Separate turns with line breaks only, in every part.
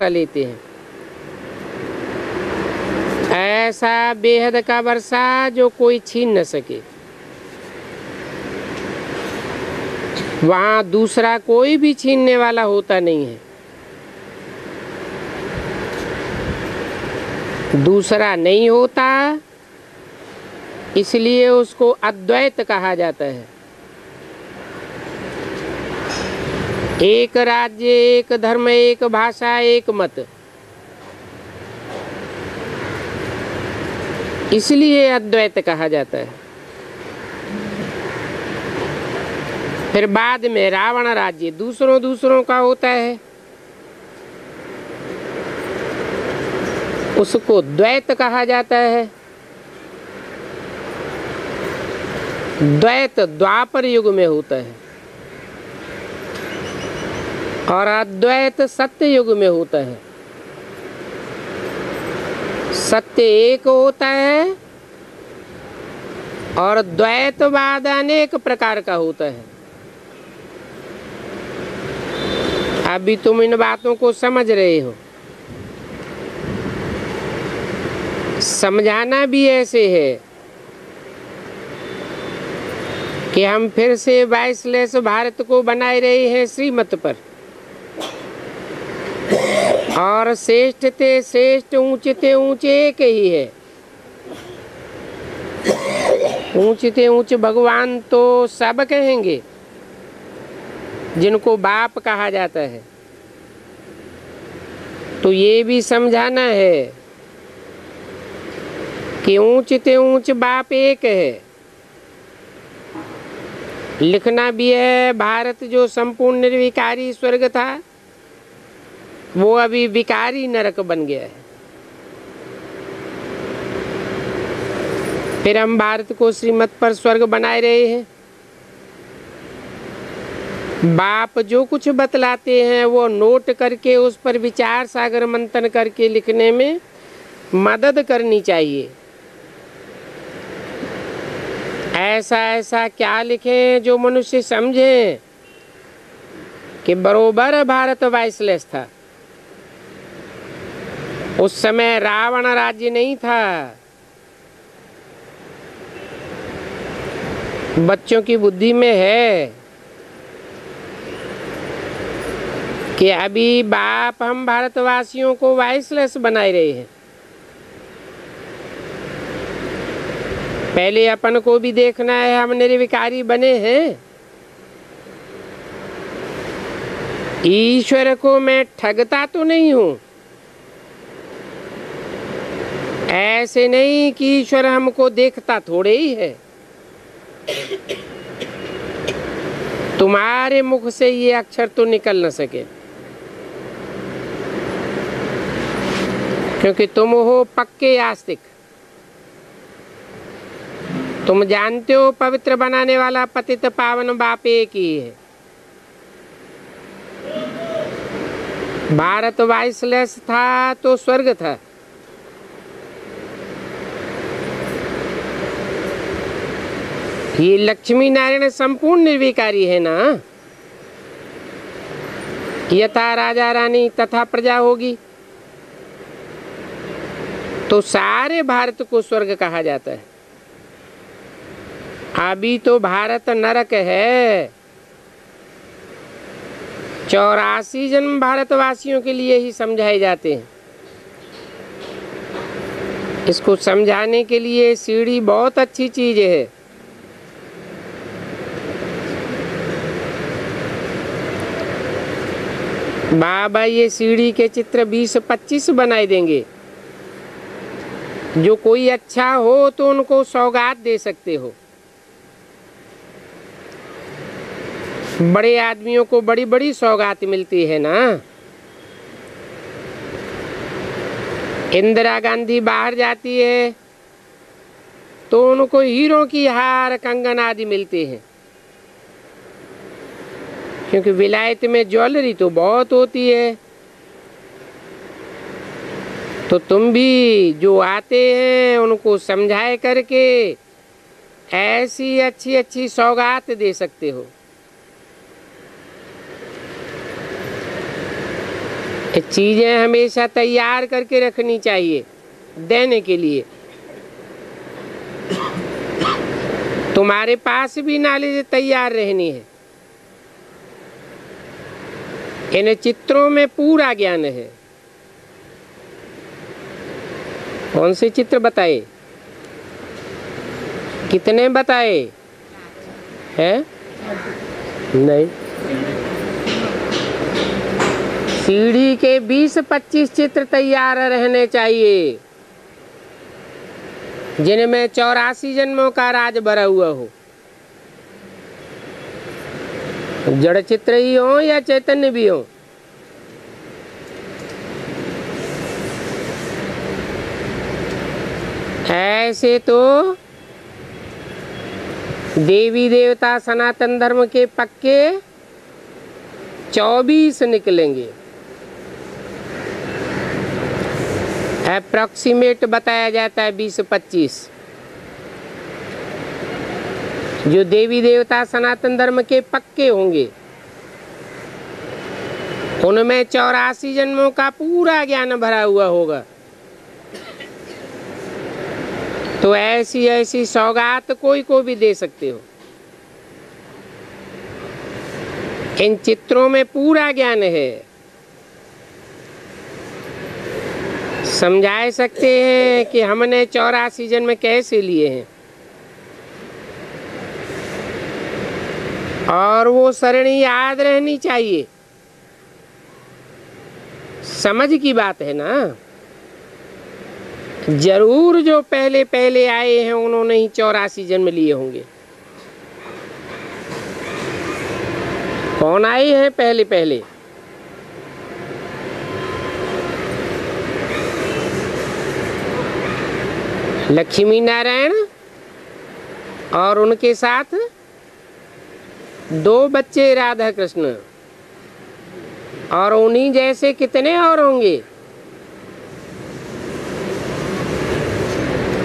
लेते हैं। ऐसा बेहद का वर्षा जो कोई छीन न सके, वहाँ दूसरा कोई भी छीनने वाला होता नहीं है। दूसरा नहीं होता, इसलिए उसको अद्वैत कहा जाता है। एक राज्य, एक धर्म, एक भाषा, एक मत, इसलिए अद्वैत कहा जाता है। फिर बाद में रावण राज्य दूसरों का होता है, उसको द्वैत कहा जाता है। द्वैत द्वापर युग में होता है और अद्वैत सत्य युग में होता है। सत्य एक होता है और द्वैतवाद अनेक प्रकार का होता है। अभी तुम इन बातों को समझ रहे हो। समझाना भी ऐसे है कि हम फिर से 22 भारत को बनाए रहे हैं श्रीमत पर, और श्रेष्ठ ते श्रेष्ठ, ऊंचे ते ऊंचे एक ही है। ऊंचे ते ऊंचे भगवान तो सब कहेंगे जिनको बाप कहा जाता है। तो ये भी समझाना है कि ऊंच ते ऊंच बाप एक है। लिखना भी है, भारत जो संपूर्ण निर्विकारी स्वर्ग था वो अभी विकारी नरक बन गया है। फिर हम भारत को श्रीमत पर स्वर्ग बनाए रहे हैं। बाप जो कुछ बतलाते हैं वो नोट करके उस पर विचार सागर मंथन करके लिखने में मदद करनी चाहिए। ऐसा क्या लिखें जो मनुष्य समझे कि बरोबर भारत वाइसलेस था। उस समय रावण राज्य नहीं था। बच्चों की बुद्धि में है कि अभी बाप हम भारतवासियों को वाइसलेस बनाए रहे हैं। पहले अपन को भी देखना है हम निर्विकारी बने हैं। ईश्वर को मैं ठगता तो नहीं हूं। ऐसे नहीं कि ईश्वर हमको देखता थोड़े ही है। तुम्हारे मुख से ये अक्षर तो निकल न सके, क्योंकि तुम हो पक्के आस्तिक। तुम जानते हो पवित्र बनाने वाला पतित पावन बाप एक ही है। भारत वाइसलेस था तो स्वर्ग था। ये लक्ष्मी नारायण संपूर्ण निर्विकारी है ना। यथा राजा रानी तथा प्रजा होगी, तो सारे भारत को स्वर्ग कहा जाता है। अभी तो भारत नरक है। 84 जन्म भारतवासियों के लिए ही समझाए जाते हैं। इसको समझाने के लिए सीढ़ी बहुत अच्छी चीज है। बाबा ये सीढ़ी के चित्र 20-25 बनाए देंगे। जो कोई अच्छा हो तो उनको सौगात दे सकते हो। बड़े आदमियों को बड़ी बड़ी सौगात मिलती है ना। इंदिरा गांधी बाहर जाती है तो उनको हीरों की हार कंगन आदि मिलते हैं, क्योंकि विलायत में ज्वेलरी तो बहुत होती है। तो तुम भी जो आते हैं उनको समझाए करके ऐसी अच्छी अच्छी सौगात दे सकते हो। चीजें हमेशा तैयार करके रखनी चाहिए देने के लिए। तुम्हारे पास भी नॉलेज तैयार रहनी है। इन चित्रों में पूरा ज्ञान है। कौन से चित्र बताए? कितने बताए हैं? नहीं, सीढ़ी के 20-25 चित्र तैयार रहने चाहिए जिनमें 84 जन्मों का राज भरा हुआ हो। जड़ चित्र ही हो या चैतन्य भी हो। ऐसे तो देवी देवता सनातन धर्म के पक्के 24 निकलेंगे। अप्रॉक्सीमेट बताया जाता है 20-25। जो देवी देवता सनातन धर्म के पक्के होंगे उनमें 84 जन्मों का पूरा ज्ञान भरा हुआ होगा। तो ऐसी ऐसी सौगात कोई को भी दे सकते हो। इन चित्रों में पूरा ज्ञान है। समझा सकते हैं कि हमने 84 जन्म कैसे लिए हैं और वो सरणी याद रहनी चाहिए। समझ की बात है ना। जरूर जो पहले पहले आए हैं उन्होंने ही 84 जन्म लिए होंगे। कौन आए हैं पहले पहले? लक्ष्मी नारायण और उनके साथ 2 बच्चे राधा कृष्ण, और उन्हीं जैसे कितने और होंगे।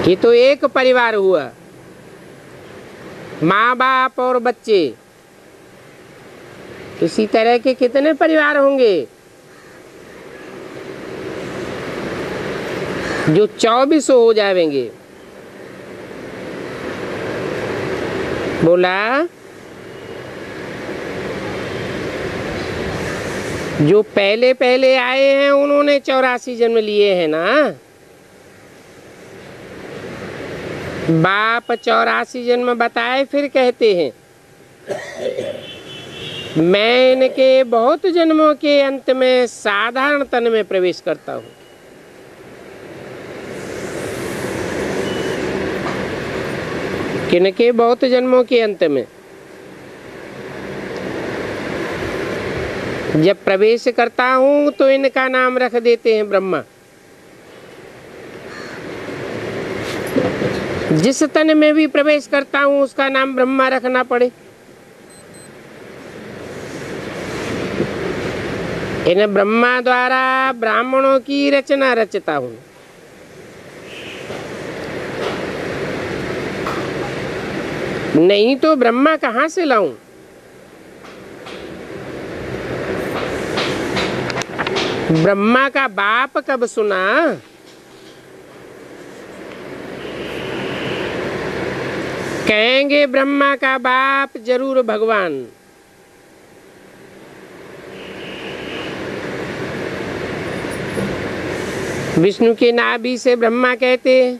ये तो एक परिवार हुआ, माँ बाप और बच्चे। इसी तरह के कितने परिवार होंगे जो 24 हो जाएंगे। बोला जो पहले पहले आए हैं उन्होंने 84 जन्म लिए हैं ना। बाप 84 जन्म बताए फिर कहते हैं मैं इनके बहुत जन्मों के अंत में साधारण तन में प्रवेश करता हूँ। किनके बहुत जन्मों के अंत में? जब प्रवेश करता हूँ तो इनका नाम रख देते हैं ब्रह्मा। जिस तन में भी प्रवेश करता हूँ उसका नाम ब्रह्मा रखना पड़े। इन ब्रह्मा द्वारा ब्राह्मणों की रचना रचता हूँ। नहीं तो ब्रह्मा कहाँ से लाऊं? ब्रह्मा का बाप कब सुना? कहेंगे ब्रह्मा का बाप जरूर भगवान। विष्णु के नाभि से ब्रह्मा कहते हैं,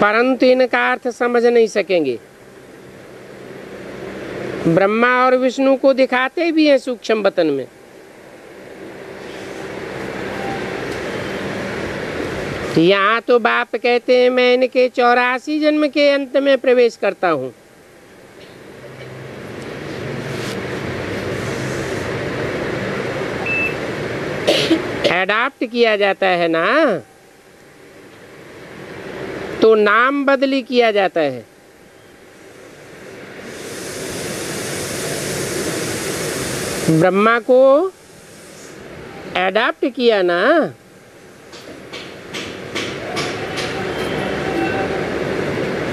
परंतु इनका अर्थ समझ नहीं सकेंगे। ब्रह्मा और विष्णु को दिखाते भी हैं सूक्ष्म वतन में। यहाँ तो बाप कहते हैं मैं इनके 84 जन्म के अंत में प्रवेश करता हूँ। एडाप्ट किया जाता है ना, तो नाम बदली किया जाता है। ब्रह्मा को एडाप्ट किया ना,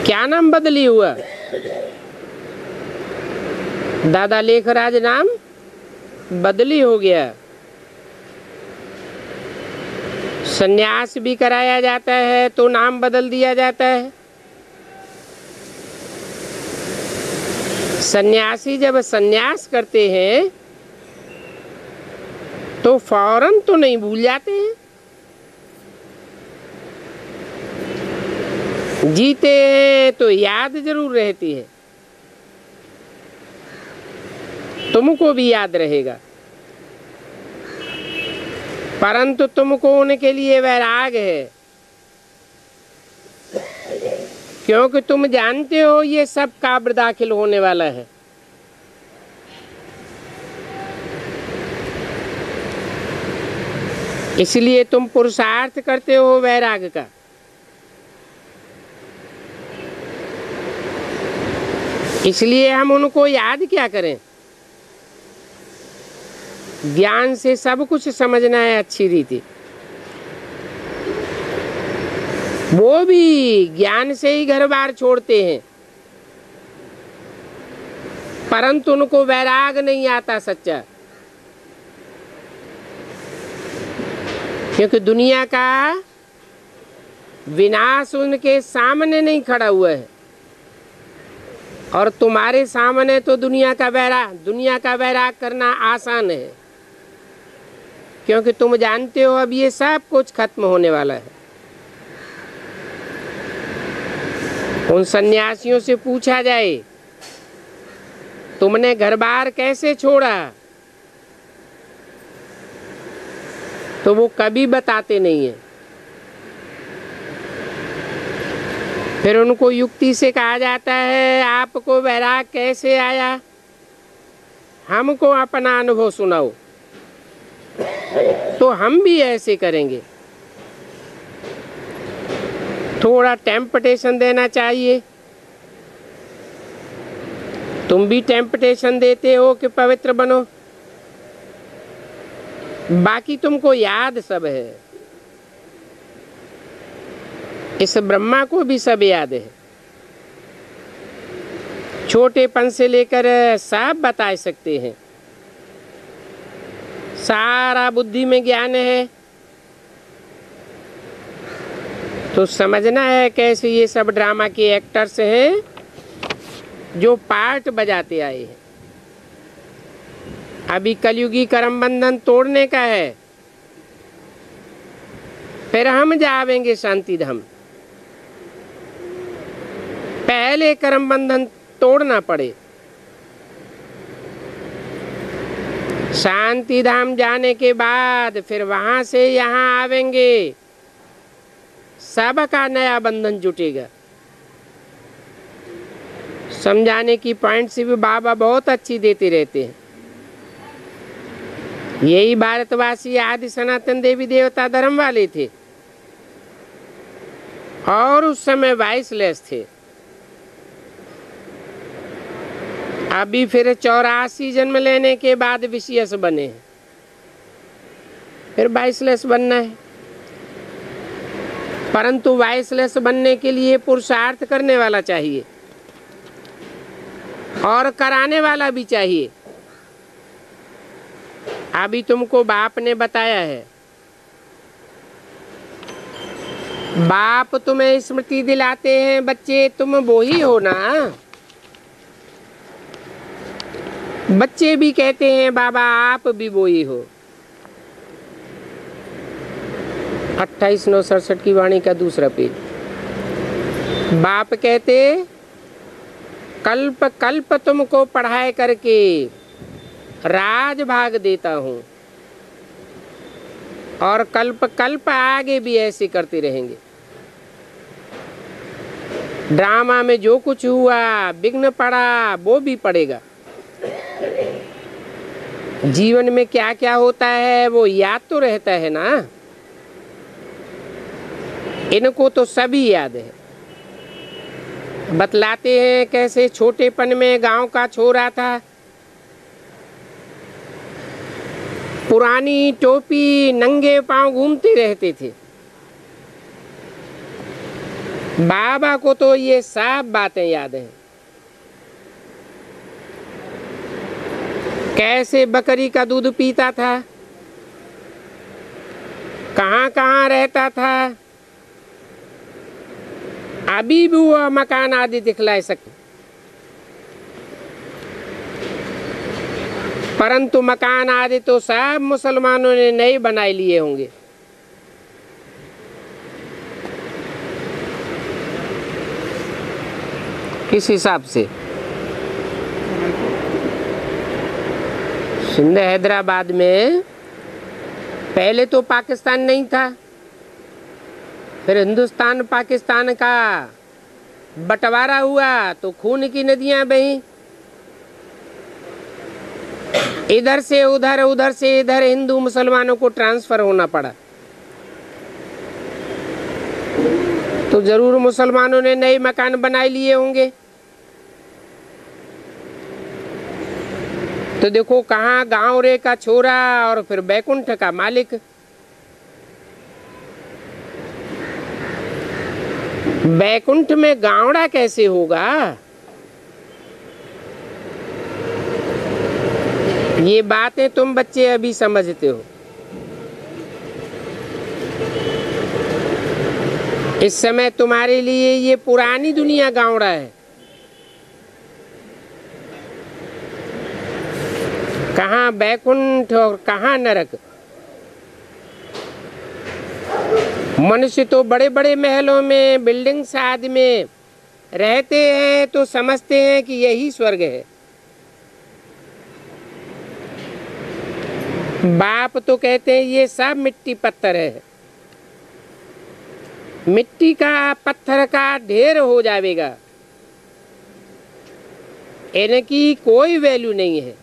क्या नाम बदली हुआ? दादा लेखराज नाम बदली हो गया। सन्यास भी कराया जाता है तो नाम बदल दिया जाता है। सन्यासी जब सन्यास करते हैं तो फौरन तो नहीं भूल जाते हैं, जीते हैं तो याद जरूर रहती है। तुमको भी याद रहेगा, परंतु तुमको उनके लिए वैराग है, क्योंकि तुम जानते हो ये सब काब्र दाखिल होने वाला है। इसलिए तुम पुरुषार्थ करते हो वैराग का। इसलिए हम उनको याद क्या करें, ज्ञान से सब कुछ समझना है अच्छी रीति। वो भी ज्ञान से ही घर बार छोड़ते हैं, परंतु उनको वैराग नहीं आता सच्चा, क्योंकि दुनिया का विनाश उनके सामने नहीं खड़ा हुआ है। और तुम्हारे सामने तो दुनिया का वैराग करना आसान है, क्योंकि तुम जानते हो अब ये सब कुछ खत्म होने वाला है। उन सन्यासियों से पूछा जाए तुमने घर बार कैसे छोड़ा, तो वो कभी बताते नहीं है। फिर उनको युक्ति से कहा जाता है आपको वैराग कैसे आया, हमको अपना अनुभव सुनाओ। तो हम भी ऐसे करेंगे, थोड़ा टेम्पटेशन देना चाहिए। तुम भी टेम्पटेशन देते हो कि पवित्र बनो, बाकी तुमको याद सब है। इस ब्रह्मा को भी सब याद है, छोटेपन से लेकर सब बता सकते हैं, सारा बुद्धि में ज्ञान है। तो समझना है कैसे ये सब ड्रामा के एक्टर्स हैं जो पार्ट बजाते आए हैं। अभी कलयुगी कर्म बंधन तोड़ने का है, फिर हम जावेंगे शांति धाम। पहले कर्म बंधन तोड़ना पड़े, शांति धाम जाने के बाद फिर वहां से यहाँ आवेंगे, सबका नया बंधन जुटेगा। समझाने की पॉइंट्स भी बाबा बहुत अच्छी देते रहते हैं। यही भारतवासी आदि सनातन देवी देवता धर्म वाले थे और उस समय वाइसलेस थे। अभी फिर 84 जन्म लेने के बाद विशियस बने हैं, फिर वाइसलेस बनना है। परंतु वाइसलेस बनने के लिए पुरुषार्थ करने वाला चाहिए और कराने वाला भी चाहिए। अभी तुमको बाप ने बताया है, बाप तुम्हें स्मृति दिलाते हैं बच्चे तुम वो ही हो ना। बच्चे भी कहते हैं बाबा आप भी वो ही हो। 28/9/67 की वाणी का दूसरा पेज। बाप कहते कल्प कल्प तुमको पढ़ाए करके राज भाग देता हूँ और कल्प कल्प आगे भी ऐसे करते रहेंगे। ड्रामा में जो कुछ हुआ विघ्न पड़ा वो भी पड़ेगा। जीवन में क्या क्या होता है वो याद तो रहता है ना, इनको तो सभी याद है। बतलाते हैं कैसे छोटेपन में गांव का छोरा था, पुरानी टोपी नंगे पांव घूमते रहते थे। बाबा को तो ये सब बातें याद हैं। कैसे बकरी का दूध पीता था, कहाँ कहाँ रहता था, अभी भी वह मकान आदि दिखला सकते, परंतु मकान आदि तो सब मुसलमानों ने नए बना लिए होंगे। किस हिसाब से? सिंध हैदराबाद में पहले तो पाकिस्तान नहीं था, फिर हिंदुस्तान पाकिस्तान का बंटवारा हुआ तो खून की नदियां बही, इधर से उधर, उधर से इधर हिंदू मुसलमानों को ट्रांसफर होना पड़ा। तो जरूर मुसलमानों ने नए मकान बनाए लिए होंगे। तो देखो कहाँ गांव रे का छोरा और फिर बैकुंठ का मालिक। बैकुंठ में गावड़ा कैसे होगा? ये बातें तुम बच्चे अभी समझते हो। इस समय तुम्हारे लिए ये पुरानी दुनिया गावड़ा है। कहाँ बैकुंठ और कहाँ नरक। मनुष्य तो बड़े बड़े महलों में, बिल्डिंग्स आदि में रहते हैं तो समझते हैं कि यही स्वर्ग है। बाप तो कहते हैं ये सब मिट्टी पत्थर है, मिट्टी का पत्थर का ढेर हो जाएगा, इनकी कोई वैल्यू नहीं है।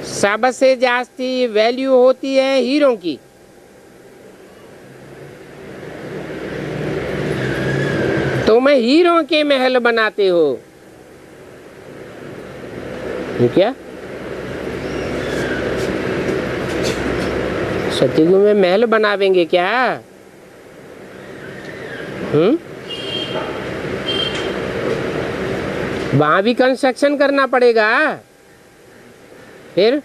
सबसे जास्ती वैल्यू होती है हीरों की। तुम हीरों के महल बनाते हो। ये क्या? सतयुग में महल बनावेंगे क्या? वहां भी कंस्ट्रक्शन करना पड़ेगा। फिर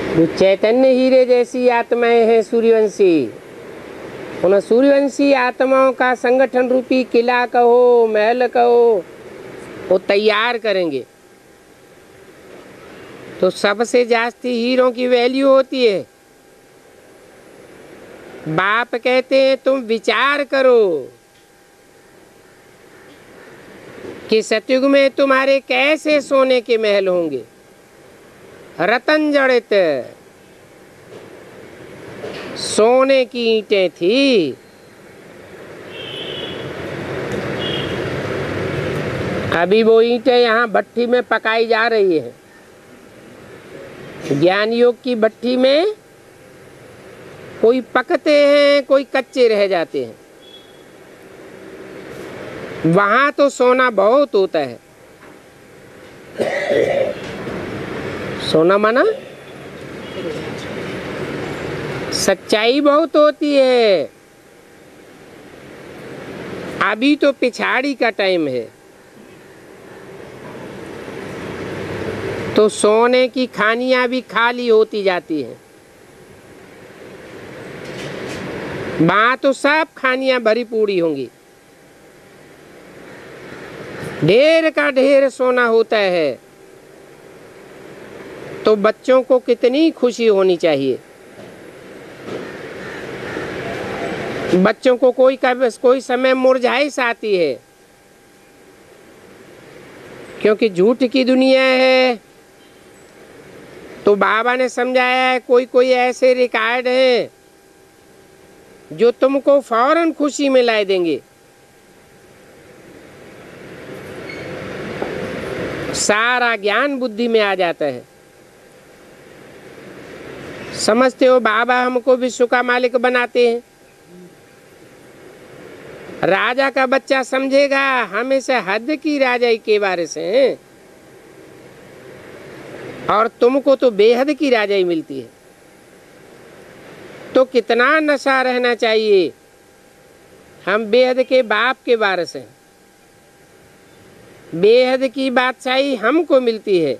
वो चैतन्य हीरे जैसी आत्माएं हैं सूर्यवंशी। उन सूर्यवंशी आत्माओं का संगठन रूपी किला कहो, महल कहो, वो तैयार करेंगे। तो सबसे जास्ती हीरों की वैल्यू होती है। बाप कहते हैं तुम विचार करो कि सतयुग में तुम्हारे कैसे सोने के महल होंगे, रतन जड़ित सोने की ईंटें थी। अभी वो ईंटें यहाँ भट्टी में पकाई जा रही है। ज्ञान योग की भट्टी में कोई पकते हैं, कोई कच्चे रह जाते हैं। वहां तो सोना बहुत होता है। सोना माना सच्चाई बहुत होती है। अभी तो पिछाड़ी का टाइम है, तो सोने की खानियां भी खाली होती जाती हैं। वहां तो सब खानियां भरी पूरी होंगी। ढेर का ढेर सोना होता है। तो बच्चों को कितनी खुशी होनी चाहिए। बच्चों को कोई समय मुरझाइश आती है, क्योंकि झूठ की दुनिया है। तो बाबा ने समझाया है कोई कोई ऐसे रिकॉर्ड हैं जो तुमको फौरन खुशी में ला देंगे। सारा ज्ञान बुद्धि में आ जाता है। समझते हो बाबा हमको विश्व का मालिक बनाते हैं। राजा का बच्चा समझेगा हमेशा हद की राजाई के बारे से है, और तुमको तो बेहद की राजाई मिलती है। तो कितना नशा रहना चाहिए। हम बेहद के बाप के वारिस हैं। बेहद की बादशाही हमको मिलती है।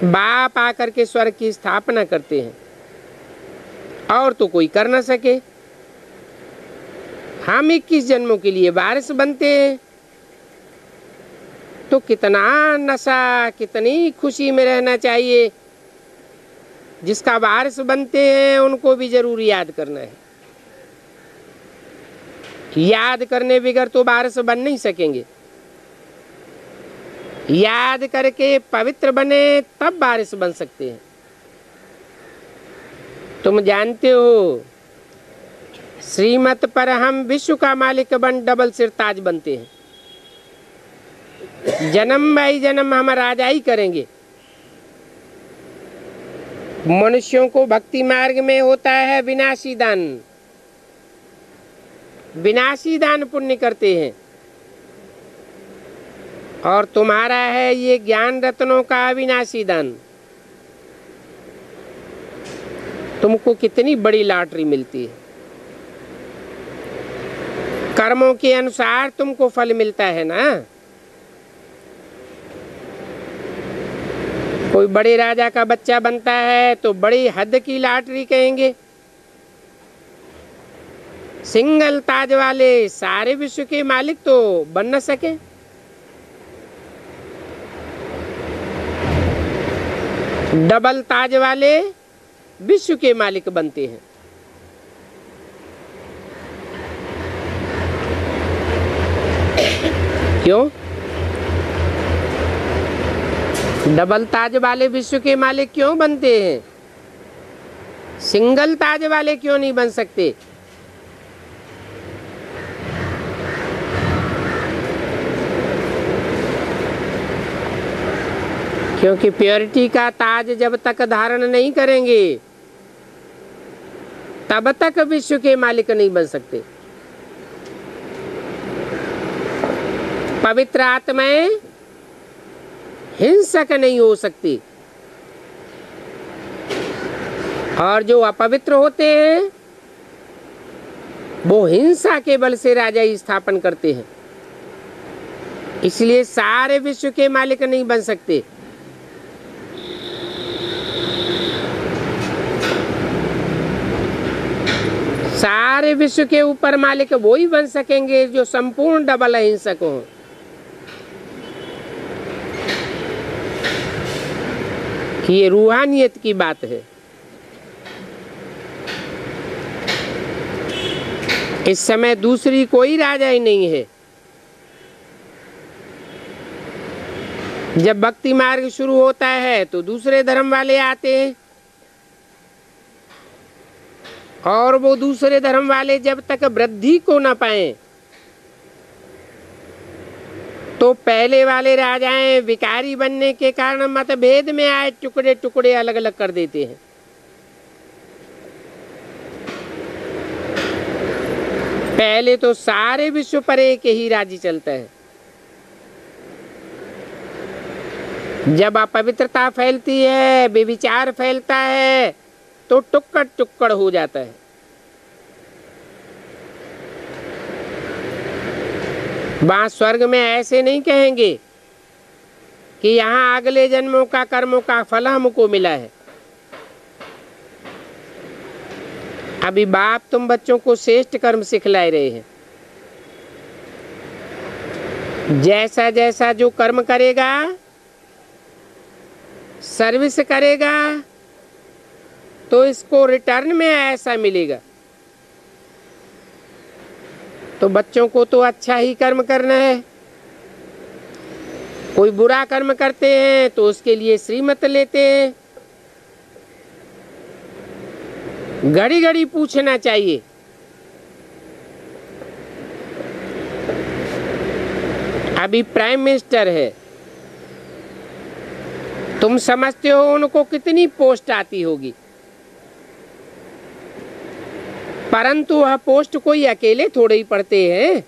बाप आकर के स्वर्ग की स्थापना करते हैं और तो कोई कर ना सके। हम 21 जन्मों के लिए वारिस बनते हैं, तो कितना नशा, कितनी खुशी में रहना चाहिए। जिसका वारिस बनते हैं उनको भी जरूर याद करना है। याद करने बगैर तो वारिस बन नहीं सकेंगे। याद करके पवित्र बने तब वारिस बन सकते हैं। तुम जानते हो, श्रीमत पर हम विश्व का मालिक बन डबल सिरताज बनते हैं। जन्म बाई जन्म हम राजा ही करेंगे। मनुष्यों को भक्ति मार्ग में होता है विनाशी दान। विनाशी दान पुण्य करते हैं, और तुम्हारा है ये ज्ञान रत्नों का अविनाशी दान। तुमको कितनी बड़ी लॉटरी मिलती है। कर्मों के अनुसार तुमको फल मिलता है ना। कोई बड़े राजा का बच्चा बनता है तो बड़ी हद की लॉटरी कहेंगे। सिंगल ताज वाले सारे विश्व के मालिक तो बन न सके। डबल ताज वाले विश्व के मालिक बनते हैं। क्यों? डबल ताज वाले विश्व के मालिक क्यों बनते हैं? सिंगल ताज वाले क्यों नहीं बन सकते? क्योंकि प्योरिटी का ताज जब तक धारण नहीं करेंगे तब तक विश्व के मालिक नहीं बन सकते। पवित्र आत्माएं हिंसक नहीं हो सकती, और जो अपवित्र होते हैं वो हिंसा के बल से राजा स्थापन करते हैं। इसलिए सारे विश्व के मालिक नहीं बन सकते। सारे विश्व के ऊपर मालिक वो ही बन सकेंगे जो संपूर्ण डबल अहिंसक हो। ये रूहानियत की बात है। इस समय दूसरी कोई राजा ही नहीं है। जब भक्ति मार्ग शुरू होता है तो दूसरे धर्म वाले आते हैं, और वो दूसरे धर्म वाले जब तक वृद्धि को न पाए तो पहले वाले राजाएं विकारी बनने के कारण मतभेद में आए टुकड़े टुकड़े अलग अलग कर देते हैं। पहले तो सारे विश्व पर एक ही राज्य चलता है। जब अपवित्रता फैलती है, बेविचार फैलता है, तो टुक्कड़ टुक्कड़ हो जाता है। वहां स्वर्ग में ऐसे नहीं कहेंगे कि यहाँ अगले जन्मों का कर्मों का फल हमको मिला है। अभी बाप तुम बच्चों को श्रेष्ठ कर्म सिखला रहे हैं। जैसा जैसा जो कर्म करेगा, सर्विस करेगा, तो इसको रिटर्न में ऐसा मिलेगा। तो बच्चों को तो अच्छा ही कर्म करना है। कोई बुरा कर्म करते हैं तो उसके लिए श्रीमत लेते हैं। घड़ी घड़ी पूछना चाहिए। अभी प्राइम मिनिस्टर है, तुम समझते हो उनको कितनी पोस्ट आती होगी, परंतु वह पोस्ट कोई अकेले थोड़े ही पढ़ते हैं।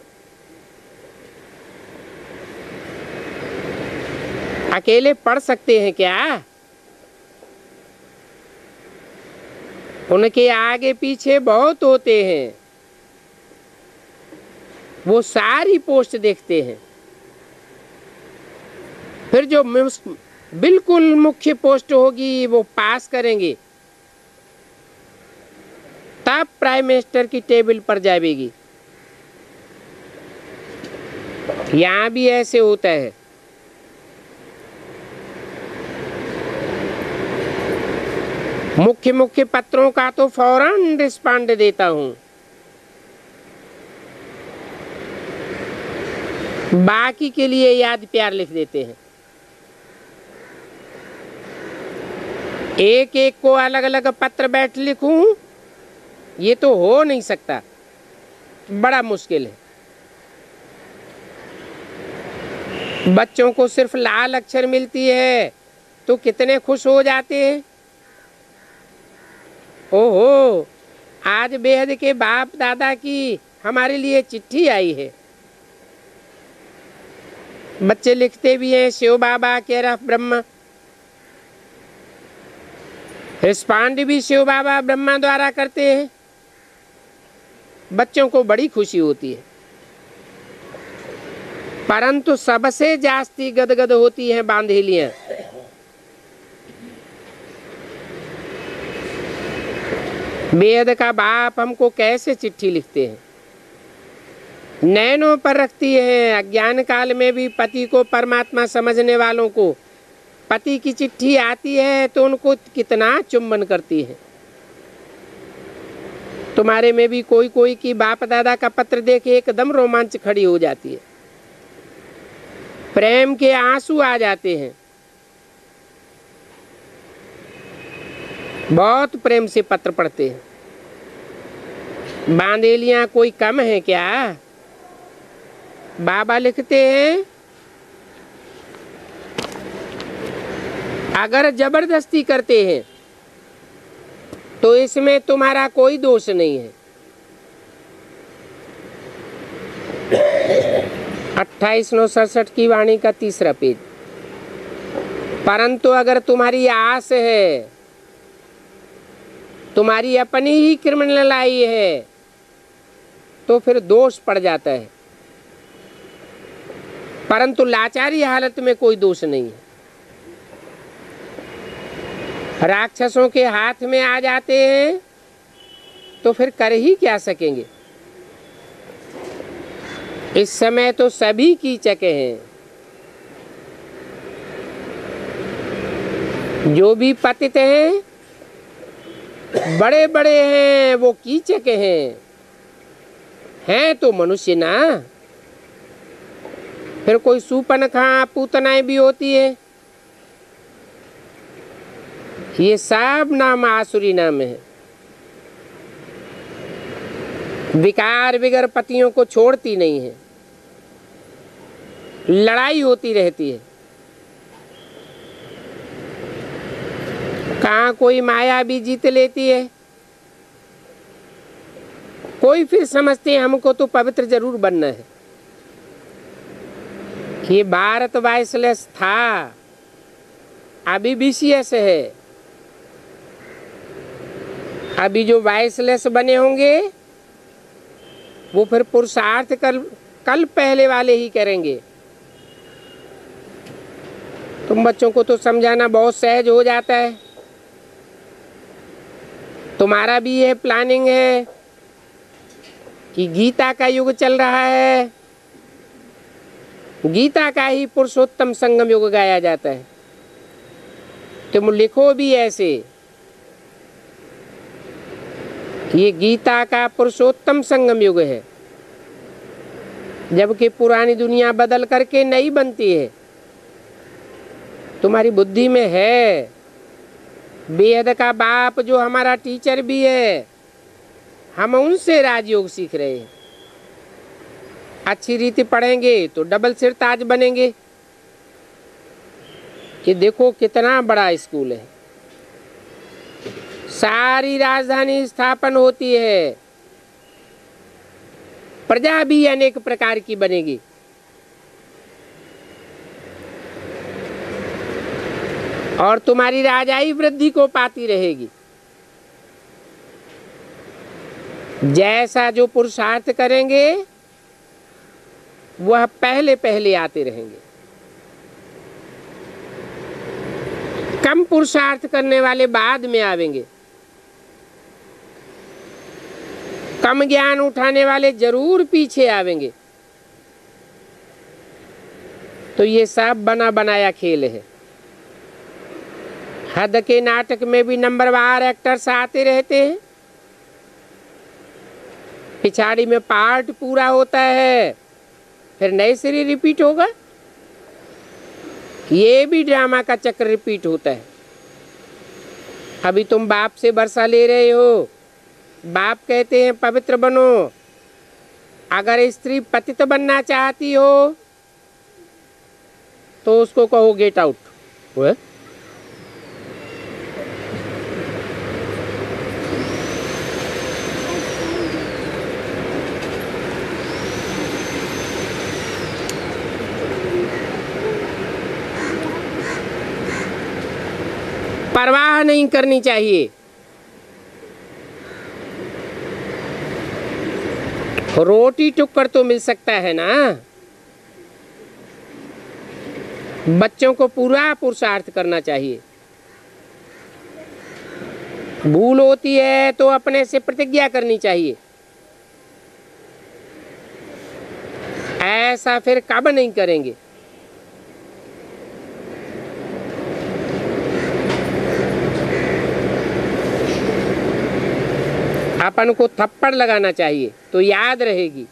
अकेले पढ़ सकते हैं क्या? उनके आगे पीछे बहुत होते हैं, वो सारी पोस्ट देखते हैं। फिर जो बिल्कुल मुख्य पोस्ट होगी वो पास करेंगे, तब प्राइम मिनिस्टर की टेबल पर जाएगी। यहाँ भी ऐसे होता है। मुख्य मुख्य पत्रों का तो फौरन रिस्पॉन्ड देता हूं, बाकी के लिए याद प्यार लिख देते हैं। एक एक को अलग अलग पत्र बैठ लिखूं, ये तो हो नहीं सकता, बड़ा मुश्किल है। बच्चों को सिर्फ लाल अक्षर मिलती है तो कितने खुश हो जाते हैं। ओहो, आज बेहद के बाप दादा की हमारे लिए चिट्ठी आई है। बच्चे लिखते भी हैं, शिव बाबा केयर ऑफ ब्रह्मा। रिस्पॉन्ड भी शिव बाबा ब्रह्मा द्वारा करते हैं। बच्चों को बड़ी खुशी होती है, परंतु सबसे जास्ती गदगद होती हैं बांधेलियां। बेहद का बाप हमको कैसे चिट्ठी लिखते हैं, नैनों पर रखती है। अज्ञान काल में भी पति को परमात्मा समझने वालों को पति की चिट्ठी आती है तो उनको कितना चुंबन करती है। तुम्हारे में भी कोई कोई की बाप दादा का पत्र देखे एकदम रोमांच खड़ी हो जाती है, प्रेम के आंसू आ जाते हैं। बहुत प्रेम से पत्र पढ़ते हैं। बांधेलियां कोई कम है क्या? बाबा लिखते हैं, अगर जबरदस्ती करते हैं तो इसमें तुम्हारा कोई दोष नहीं है। 2867 की वाणी का 3रा पेज। परंतु अगर तुम्हारी आस है, तुम्हारी अपनी ही क्रिमिनल आई है, तो फिर दोष पड़ जाता है। परंतु लाचारी हालत में कोई दोष नहीं है। राक्षसों के हाथ में आ जाते हैं तो फिर कर ही क्या सकेंगे। इस समय तो सभी कीचक हैं। जो भी पतित हैं, बड़े बड़े हैं, वो कीचक हैं तो मनुष्य ना। फिर कोई सूपनखा पूतनाएं भी होती है। ये सब नाम आसुरी नाम है। विकार बिगर पतियों को छोड़ती नहीं है, लड़ाई होती रहती है। कहाँ कोई माया भी जीत लेती है, कोई फिर समझते हैं हमको तो पवित्र जरूर बनना है। ये भारत वाइसलेस था, अभी BCS है। अभी जो वाइसलेस बने होंगे वो फिर पुरुषार्थ कल पहले वाले ही करेंगे। तुम बच्चों को तो समझाना बहुत सहज हो जाता है। तुम्हारा भी यह प्लानिंग है कि गीता का युग चल रहा है, गीता का ही पुरुषोत्तम संगम युग गाया जाता है। तुम लिखो भी ऐसे, ये गीता का पुरुषोत्तम संगम युग है, जबकि पुरानी दुनिया बदल करके नई बनती है। तुम्हारी बुद्धि में है। बेहद का बाप जो हमारा टीचर भी है, हम उनसे राजयोग सीख रहे हैं। अच्छी रीति पढ़ेंगे तो डबल सिरताज बनेंगे। ये देखो कितना बड़ा स्कूल है, सारी राजधानी स्थापन होती है, प्रजा भी अनेक प्रकार की बनेगी। और तुम्हारी राजाई वृद्धि को पाती रहेगी। जैसा जो पुरुषार्थ करेंगे वह पहले पहले आते रहेंगे। कम पुरुषार्थ करने वाले बाद में आवेंगे, कम ज्ञान उठाने वाले जरूर पीछे आवेंगे। तो ये सब बना बनाया खेल है। हद के नाटक में भी नंबरवार एक्टर्स आते रहते हैं, पिछाड़ी में पार्ट पूरा होता है, फिर नए सिरे रिपीट होगा। ये भी ड्रामा का चक्र रिपीट होता है। अभी तुम बाप से वर्षा ले रहे हो, बाप कहते हैं पवित्र बनो। अगर स्त्री पतित बनना चाहती हो तो उसको कहो गेट आउट। परवाह नहीं करनी चाहिए। रोटी टुक्कर तो मिल सकता है ना। बच्चों को पूरा पुरुषार्थ करना चाहिए। भूल होती है तो अपने से प्रतिज्ञा करनी चाहिए। ऐसा फिर कब नहीं करेंगे। अपन को थप्पड़ लगाना चाहिए तो याद रहेगी।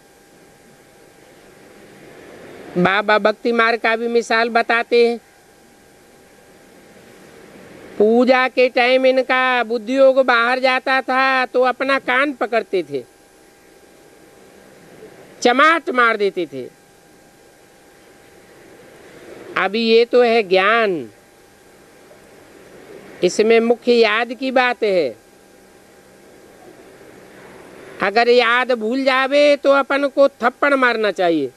बाबा भक्ति मार्ग का भी मिसाल बताते हैं। पूजा के टाइम इनका बुद्धियोग बाहर जाता था तो अपना कान पकड़ते थे, चमाट मार देते थे। अभी ये तो है ज्ञान, इसमें मुख्य याद की बात है। अगर याद भूल जावे तो अपन को थप्पड़ मारना चाहिए।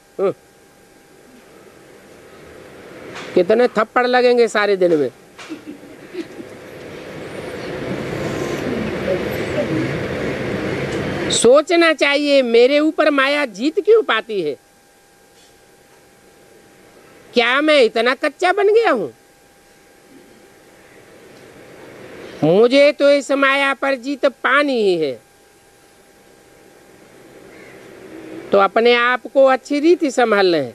कितने थप्पड़ लगेंगे सारे दिन में। सोचना चाहिए मेरे ऊपर माया जीत क्यों पाती है। क्या मैं इतना कच्चा बन गया हूं। मुझे तो इस माया पर जीत पानी ही है। तो अपने आप को अच्छी रीति संभाल लें।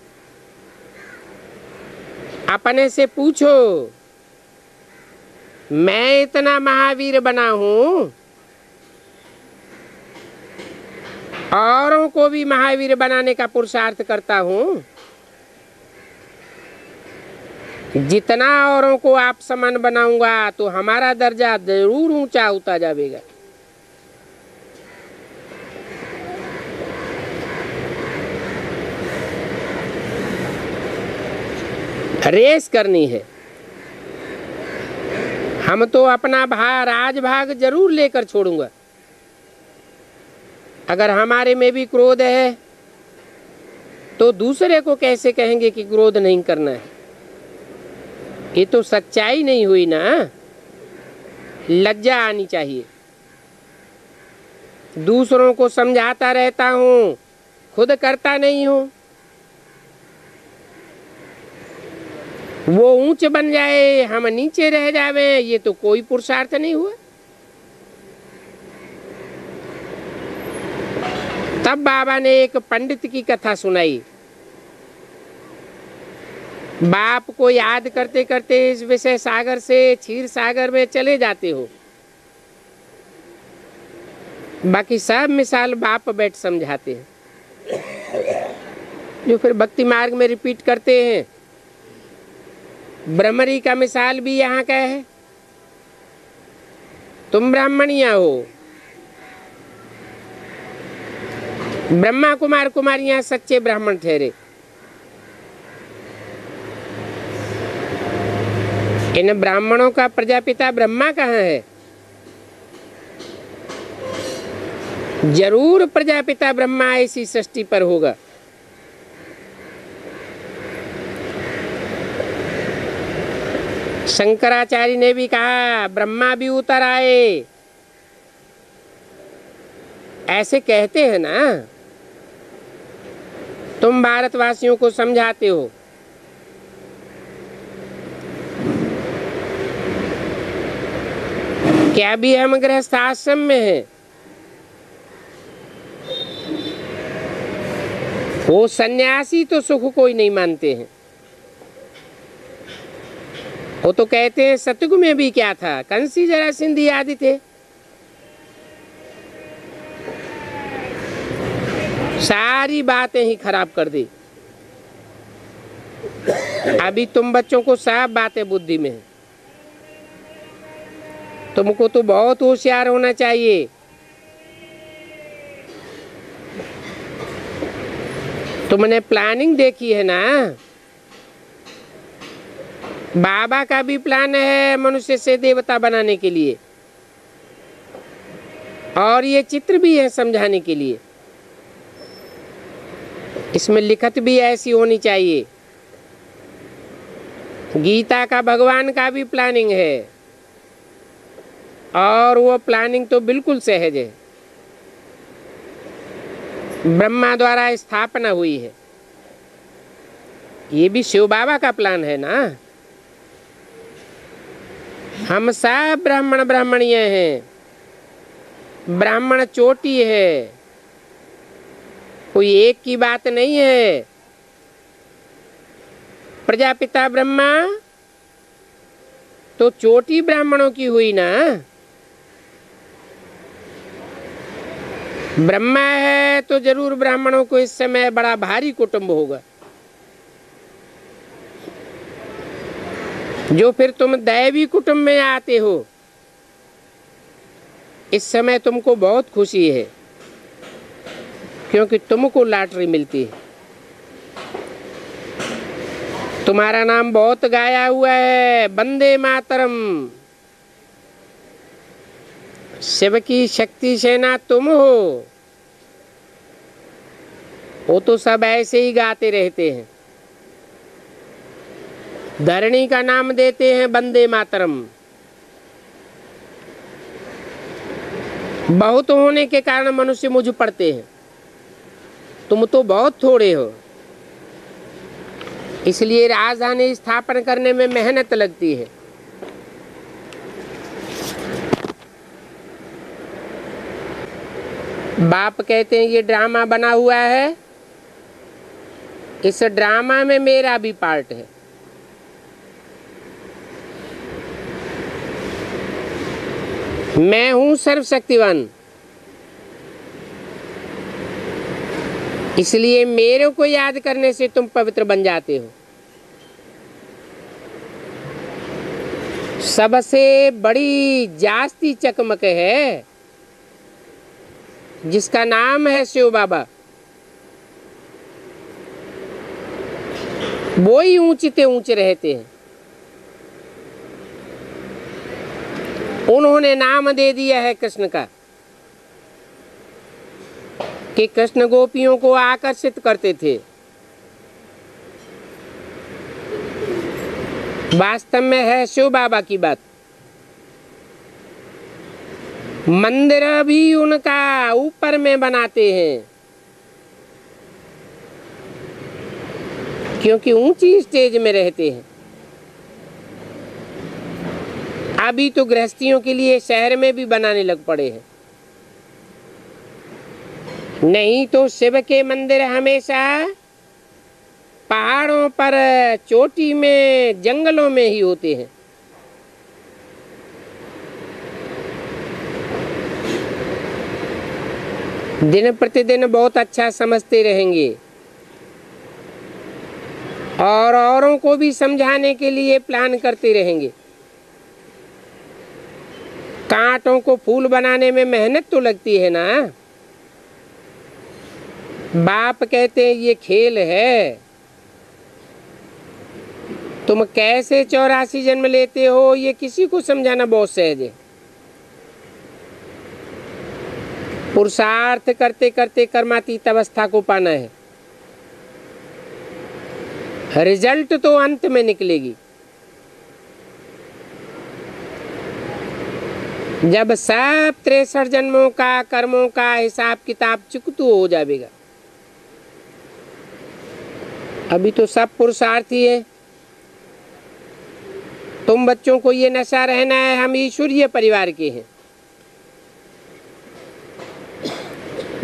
अपने से पूछो मैं इतना महावीर बना हूं, औरों को भी महावीर बनाने का पुरुषार्थ करता हूं। जितना औरों को आप समान बनाऊंगा तो हमारा दर्जा जरूर ऊंचा होता जाएगा। रेस करनी है। हम तो अपना राजभाग जरूर लेकर छोड़ूंगा। अगर हमारे में भी क्रोध है तो दूसरे को कैसे कहेंगे कि क्रोध नहीं करना है। ये तो सच्चाई नहीं हुई ना। लज्जा आनी चाहिए। दूसरों को समझाता रहता हूं, खुद करता नहीं हूं। वो ऊंच बन जाए, हम नीचे रह जावे, ये तो कोई पुरुषार्थ नहीं हुआ। तब बाबा ने एक पंडित की कथा सुनाई। बाप को याद करते करते इस विषय सागर से क्षीर सागर में चले जाते हो। बाकी सब मिसाल बाप बैठ समझाते हैं, जो फिर भक्ति मार्ग में रिपीट करते हैं। ब्रह्मरी का मिसाल भी यहाँ का है। तुम ब्राह्मणियां हो, ब्रह्मा कुमार कुमारियां सच्चे ब्राह्मण ठहरे। इन ब्राह्मणों का प्रजापिता ब्रह्मा कहाँ है। जरूर प्रजापिता ब्रह्मा ऐसी सृष्टि पर होगा। शंकराचार्य ने भी कहा ब्रह्मा भी उतर आए। ऐसे कहते हैं ना। तुम भारतवासियों को समझाते हो। क्या भी हम गृहस्थ आश्रम में हैं, वो सन्यासी तो सुख कोई नहीं मानते हैं। वो तो कहते हैं सतयुग में भी क्या था, कंसी जरासंधी आदि थे, सारी बातें ही खराब कर दी। अभी तुम बच्चों को सब बातें बुद्धि में है, तुमको तो बहुत होशियार होना चाहिए। तुमने प्लानिंग देखी है ना, बाबा का भी प्लान है मनुष्य से देवता बनाने के लिए, और ये चित्र भी है समझाने के लिए। इसमें लिखत भी ऐसी होनी चाहिए। गीता का भगवान का भी प्लानिंग है, और वो प्लानिंग तो बिल्कुल सहज है, ब्रह्मा द्वारा स्थापना हुई है। ये भी शिव बाबा का प्लान है ना। हम सब ब्राह्मण ब्राह्मणीय हैं, ब्राह्मण चोटी है, कोई एक की बात नहीं है। प्रजापिता ब्रह्मा तो चोटी ब्राह्मणों की हुई ना। ब्रह्मा है तो जरूर ब्राह्मणों को इस समय बड़ा भारी कुटुंब होगा, जो फिर तुम दैवी कुटुंब में आते हो। इस समय तुमको बहुत खुशी है, क्योंकि तुमको लॉटरी मिलती है। तुम्हारा नाम बहुत गाया हुआ है, वंदे मातरम। शिव की शक्ति सेना तुम हो। वो तो सब ऐसे ही गाते रहते हैं, धरणी का नाम देते हैं वंदे मातरम। बहुत होने के कारण मनुष्य मुझ पड़ते हैं, तुम तो बहुत थोड़े हो, इसलिए राजधानी स्थापन करने में मेहनत लगती है। बाप कहते हैं ये ड्रामा बना हुआ है, इस ड्रामा में मेरा भी पार्ट है। मैं हूं सर्वशक्तिवान, इसलिए मेरे को याद करने से तुम पवित्र बन जाते हो। सबसे बड़ी जास्ती चकमक है जिसका नाम है शिव बाबा, वो ही ऊंचते ऊंचे रहते हैं। उन्होंने नाम दे दिया है कृष्ण का, कि कृष्ण गोपियों को आकर्षित करते थे। वास्तव में है शिव बाबा की बात। मंदिर भी उनका ऊपर में बनाते हैं, क्योंकि ऊंची स्टेज में रहते हैं। अभी तो गृहस्थियों के लिए शहर में भी बनाने लग पड़े हैं, नहीं तो शिव के मंदिर हमेशा पहाड़ों पर, चोटी में, जंगलों में ही होते हैं। दिन प्रतिदिन बहुत अच्छा समझते रहेंगे, और औरों को भी समझाने के लिए प्लान करते रहेंगे। कांटों को फूल बनाने में मेहनत तो लगती है ना। बाप कहते हैं ये खेल है, तुम कैसे 84 जन्म लेते हो ये किसी को समझाना बहुत सहज है। पुरुषार्थ करते करते कर्मातीत अवस्था को पाना है, रिजल्ट तो अंत में निकलेगी। जब सब 63 जन्मों का कर्मों का हिसाब किताब चुकतू हो जाएगा। अभी तो सब पुरुषार्थी है। तुम बच्चों को ये नशा रहना है हम ईश्वरीय परिवार के हैं,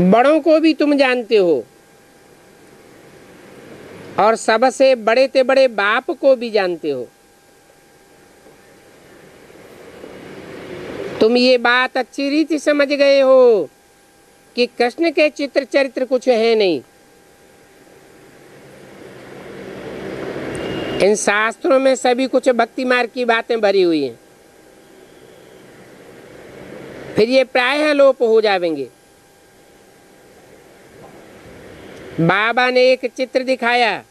बड़ों को भी तुम जानते हो और सबसे बड़े ते बड़े बाप को भी जानते हो। तुम ये बात अच्छी रीति समझ गए हो कि कृष्ण के चित्र चरित्र कुछ है नहीं। इन शास्त्रों में सभी कुछ भक्ति मार्ग की बातें भरी हुई हैं। फिर ये प्रायः लोप हो जाएंगे। बाबा ने एक चित्र दिखाया,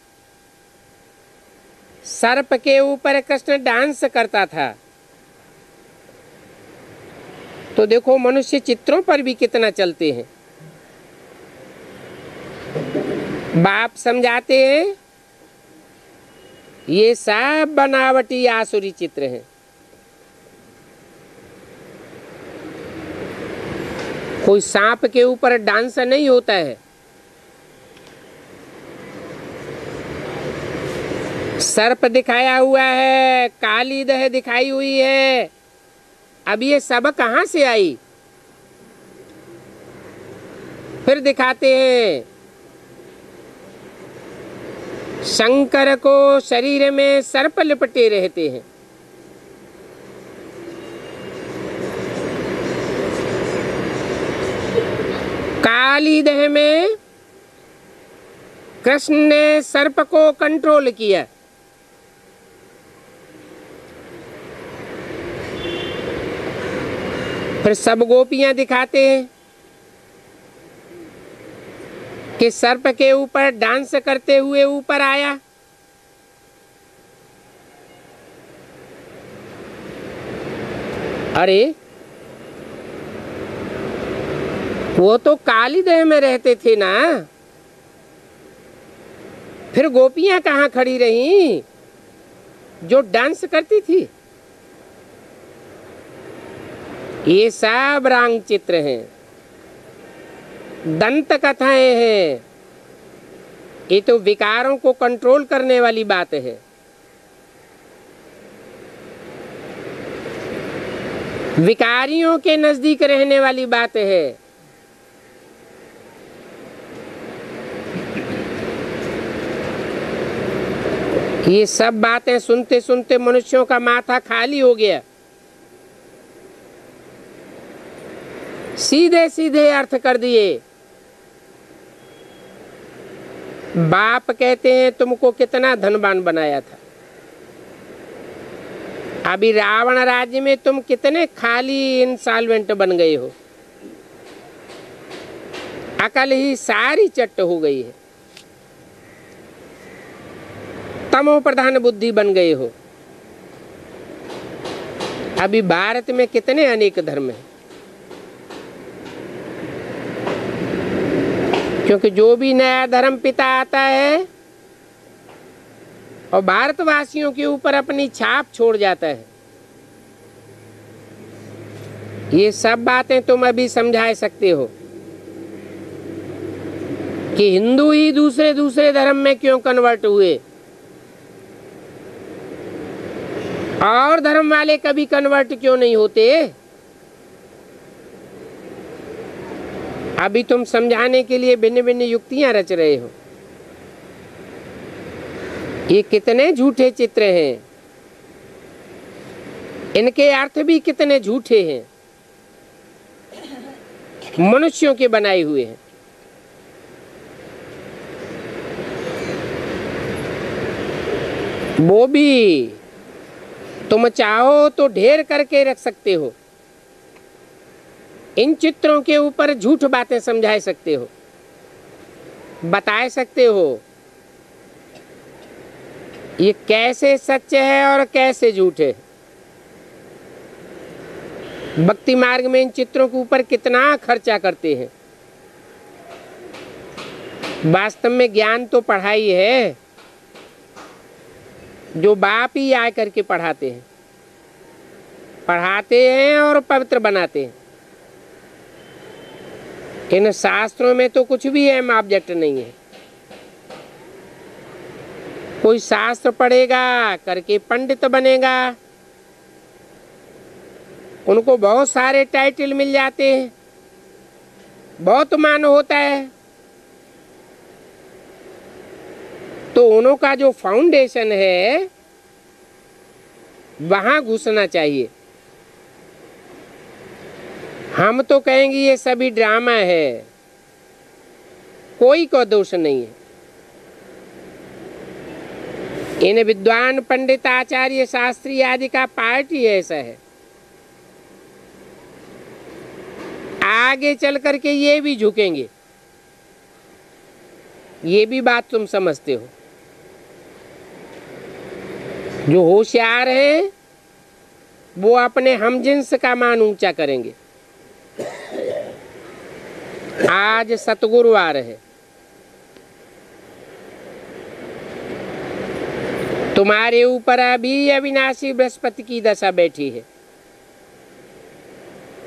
सर्प के ऊपर कृष्ण डांस करता था। तो देखो मनुष्य चित्रों पर भी कितना चलते हैं। बाप समझाते हैं ये सब बनावटी आसुरी चित्र हैं। कोई सांप के ऊपर डांस नहीं होता है। सर्प दिखाया हुआ है, काली दह दिखाई हुई है। अब ये सब कहां से आई? फिर दिखाते हैं शंकर को शरीर में सर्प लिपटे रहते हैं। काली दह में कृष्ण ने सर्प को कंट्रोल किया। फिर सब गोपियां दिखाते हैं कि सर्प के ऊपर डांस करते हुए ऊपर आया। अरे वो तो काली देह में रहते थे ना, फिर गोपियां कहाँ खड़ी रहीं जो डांस करती थी? ये सब रंग चित्र हैं, दंत कथाएं हैं। ये तो विकारों को कंट्रोल करने वाली बात है। विकारियों के नजदीक रहने वाली बात है। ये सब बातें सुनते सुनते मनुष्यों का माथा खाली हो गया। सीधे सीधे अर्थ कर दिए। बाप कहते हैं तुमको कितना धनवान बनाया था, अभी रावण राज्य में तुम कितने खाली इंसॉल्वेंट बन गए हो। अकल ही सारी चट्ट हो गई है, तमो प्रधान बुद्धि बन गए हो। अभी भारत में कितने अनेक धर्म हैं, क्योंकि जो भी नया धर्म पिता आता है और भारतवासियों के ऊपर अपनी छाप छोड़ जाता है। ये सब बातें तुम अभी समझा सकते हो कि हिंदू ही दूसरे दूसरे धर्म में क्यों कन्वर्ट हुए और धर्म वाले कभी कन्वर्ट क्यों नहीं होते। अभी तुम समझाने के लिए भिन्न भिन्न युक्तियां रच रहे हो। ये कितने झूठे चित्र हैं, इनके अर्थ भी कितने झूठे हैं, मनुष्यों के बनाए हुए हैं। वो भी तुम चाहो तो ढेर करके रख सकते हो। इन चित्रों के ऊपर झूठ बातें समझा सकते हो, बता सकते हो ये कैसे सच है और कैसे झूठ है। भक्ति मार्ग में इन चित्रों के ऊपर कितना खर्चा करते हैं। वास्तव में ज्ञान तो पढ़ाई है, जो बाप ही आ करके पढ़ाते हैं, पढ़ाते हैं और पवित्र बनाते हैं। इन शास्त्रों में तो कुछ भी अहम ऑब्जेक्ट नहीं है। कोई शास्त्र पढ़ेगा करके पंडित बनेगा, उनको बहुत सारे टाइटल मिल जाते हैं, बहुत मान होता है, तो उन्हों का जो फाउंडेशन है वहां घुसना चाहिए। हम तो कहेंगे ये सभी ड्रामा है, कोई को दोष नहीं है। इन विद्वान पंडित आचार्य शास्त्री आदि का पार्ट ही ऐसा है। आगे चल करके ये भी झुकेंगे, ये भी बात तुम समझते हो। जो होशियार हैं वो अपने हमजिन्स का मान ऊंचा करेंगे। आज सतगुरुवार है, तुम्हारे ऊपर अभी अविनाशी बृहस्पति की दशा बैठी है।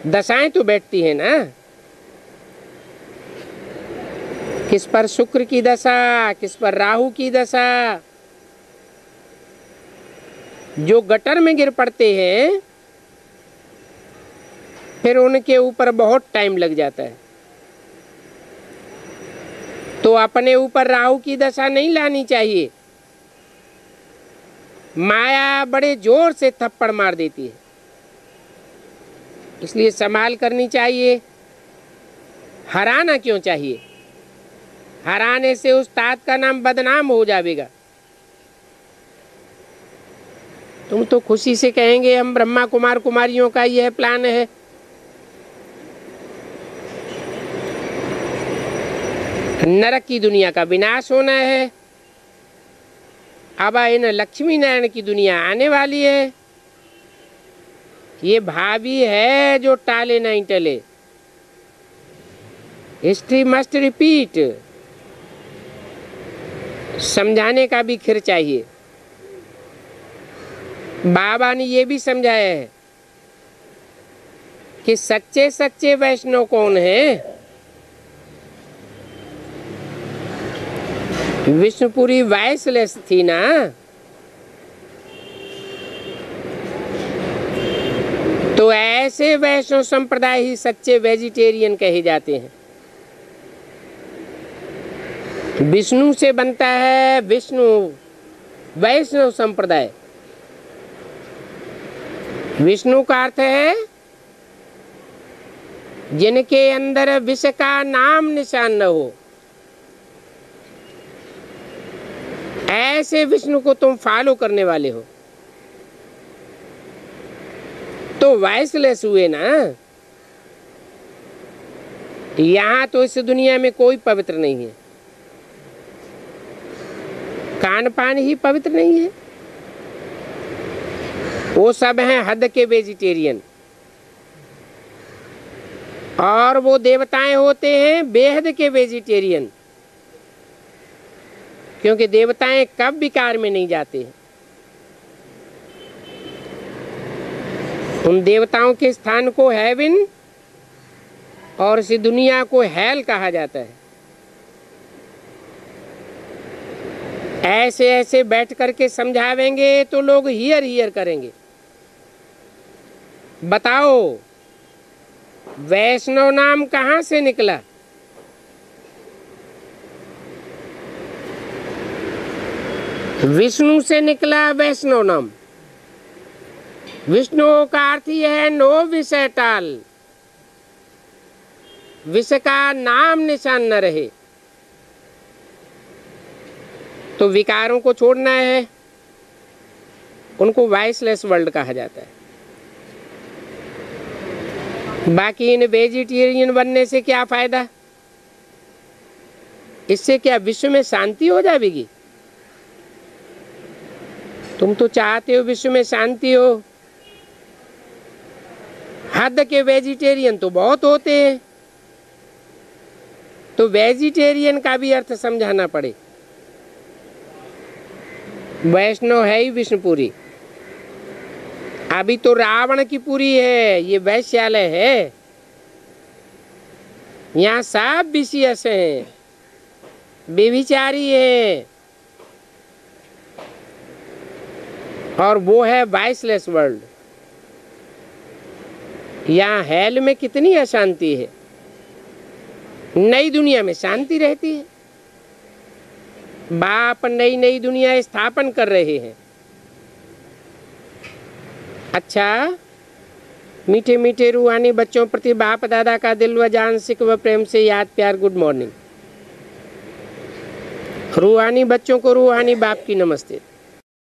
दशाएं तो बैठती है ना, किस पर शुक्र की दशा, किस पर राहु की दशा। जो गटर में गिर पड़ते हैं फिर उनके ऊपर बहुत टाइम लग जाता है। तो अपने ऊपर राहु की दशा नहीं लानी चाहिए। माया बड़े जोर से थप्पड़ मार देती है, इसलिए संभाल करनी चाहिए। हराना क्यों चाहिए? हराने से उस्ताद का नाम बदनाम हो जाएगा। तुम तो खुशी से कहेंगे हम ब्रह्मा कुमार कुमारियों का यह प्लान है। नरक की दुनिया का विनाश होना है। अब इन लक्ष्मी नारायण की दुनिया आने वाली है। ये भावी है जो टाले नहीं टले। History must repeat. समझाने का भी खिर चाहिए। बाबा ने ये भी समझाया है कि सच्चे सच्चे वैष्णव कौन है। विष्णुपुरी वॉइसलेस थी ना, तो ऐसे वैष्णव संप्रदाय ही सच्चे वेजिटेरियन कहे जाते हैं। विष्णु से बनता है विष्णु वैष्णव संप्रदाय। विष्णु का अर्थ है जिनके अंदर विष का नाम निशान न हो। ऐसे विष्णु को तुम फॉलो करने वाले हो तो वॉइसलेस हुए ना। यहां तो इस दुनिया में कोई पवित्र नहीं है। कान पान ही पवित्र नहीं है, वो सब हैं हद के वेजिटेरियन। और वो देवताएं होते हैं बेहद के वेजिटेरियन, क्योंकि देवताएं कब विकार में नहीं जाते हैं। उन देवताओं के स्थान को हेवन और इस दुनिया को हेल कहा जाता है। ऐसे ऐसे बैठ करके समझावेंगे तो लोग हियर हियर करेंगे। बताओ वैष्णव नाम कहां से निकला? विष्णु से निकला वैष्णव नाम। विष्णु का अर्थ यह है नो विष टाल, विष का नाम निशान न रहे। तो विकारों को छोड़ना है, उनको वॉइसलेस वर्ल्ड कहा जाता है। बाकी इन वेजिटेरियन बनने से क्या फायदा? इससे क्या विश्व में शांति हो जाएगी? तुम तो चाहते हो विश्व में शांति हो। हद के वेजिटेरियन तो बहुत होते हैं, तो वेजिटेरियन का भी अर्थ समझाना पड़े। वैष्णव है ही विष्णुपुरी। अभी तो रावण की पुरी है, ये वैश्यालय है। यहाँ सब विषयस हैं, बेविचारी है, और वो है वॉइसलेस वर्ल्ड। यहाँ हेल में कितनी अशांति है। नई दुनिया में शांति रहती है। बाप नई नई दुनिया स्थापन कर रहे हैं। अच्छा, मीठे मीठे रूहानी बच्चों प्रति बाप दादा का दिल व जान सिक व प्रेम से याद प्यार गुड मॉर्निंग। रूहानी बच्चों को रूहानी बाप की नमस्ते।